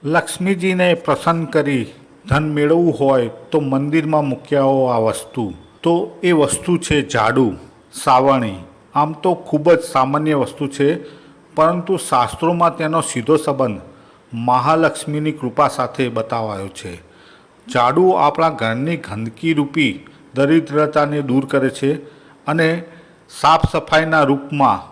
લક્ષ્મીજીને પ્રસન્ન કરી ધન મેળવવું હોય તો મંદિરમાં મૂક્યા હો આ વસ્તુ, તો એ વસ્તુ છે ઝાડુ, સાવરણી. આમ તો ખૂબ જ સામાન્ય વસ્તુ છે, પરંતુ શાસ્ત્રોમાં તેનો સીધો સંબંધ મહાલક્ષ્મીની કૃપા સાથે બતાવાયો છે. ઝાડુ આપણા ઘરની ગંદકી રૂપી દરિદ્રતાને દૂર કરે છે અને સાફ સફાઈના રૂપમાં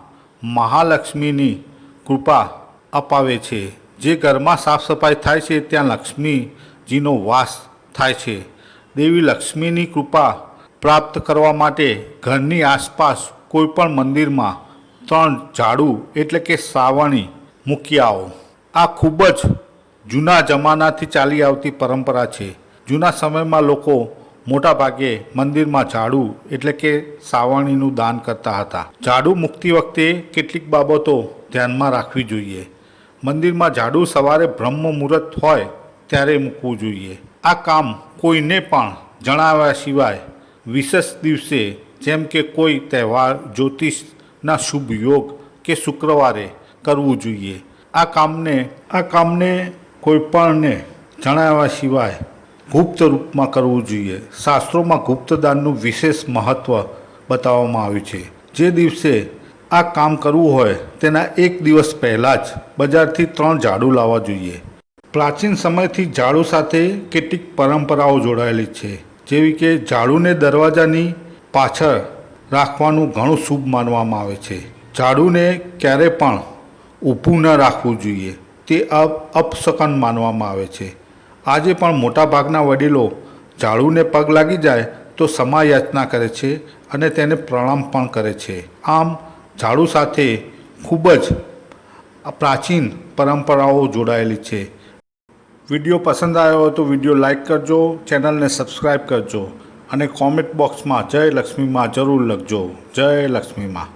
મહાલક્ષ્મીની કૃપા અપાવે છે. જે ઘરમાં સાફ સફાઈ થાય છે ત્યાં લક્ષ્મીજીનો વાસ થાય છે. દેવી લક્ષ્મીની કૃપા પ્રાપ્ત કરવા માટે ઘરની આસપાસ કોઈપણ મંદિરમાં 3 ઝાડુ એટલે કે સાવરણી મૂકી આવો. આ ખૂબ જ જૂના જમાનાથી ચાલી આવતી પરંપરા છે. જૂના સમયમાં લોકો મોટા ભાગે મંદિરમાં ઝાડુ એટલે કે સાવરણીનું દાન કરતા હતા. ઝાડુ મૂકતી વખતે કેટલીક બાબતો ધ્યાનમાં રાખવી જોઈએ. મંદિરમાં ઝાડુ સવારે બ્રહ્મ મુહૂર્ત હોય ત્યારે મૂકવું જોઈએ. આ કામ કોઈને પણ જણાવ્યા સિવાય વિશેષ દિવસે, જેમ કે કોઈ તહેવાર, જ્યોતિષના શુભ યોગ કે શુક્રવારે કરવું જોઈએ. આ કામને કોઈપણને જણાવ્યા સિવાય ગુપ્ત રૂપમાં કરવું જોઈએ. શાસ્ત્રોમાં ગુપ્તદાનનું વિશેષ મહત્ત્વ બતાવવામાં આવ્યું છે. જે દિવસે આ કામ કરવું હોય તેના એક દિવસ પહેલાં જ બજારથી 3 ઝાડુ લાવવા જોઈએ. પ્રાચીન સમયથી ઝાડુ સાથે કેટલીક પરંપરાઓ જોડાયેલી છે, જેવી કે ઝાડુને દરવાજાની પાછળ રાખવાનું ઘણું શુભ માનવામાં આવે છે. ઝાડુને ક્યારે પણ ઊભું ન રાખવું જોઈએ, તે અપશકન માનવામાં આવે છે. આજે પણ મોટાભાગના વડીલો ઝાડુને પગ લાગી જાય તો ક્ષમા યાચના કરે છે અને તેને પ્રણામ પણ કરે છે. આમ ઝાડુ સાથે ખૂબ જ પ્રાચીન પરંપરાઓ જોડાયેલી છે. વિડીયો પસંદ આવ્યો હોય તો વિડીયો લાઈક કરજો, ચેનલને સબસ્ક્રાઈબ કરજો અને કોમેન્ટ બોક્સમાં જય લક્ષ્મીમાં જરૂર લખજો. જય લક્ષ્મીમાં.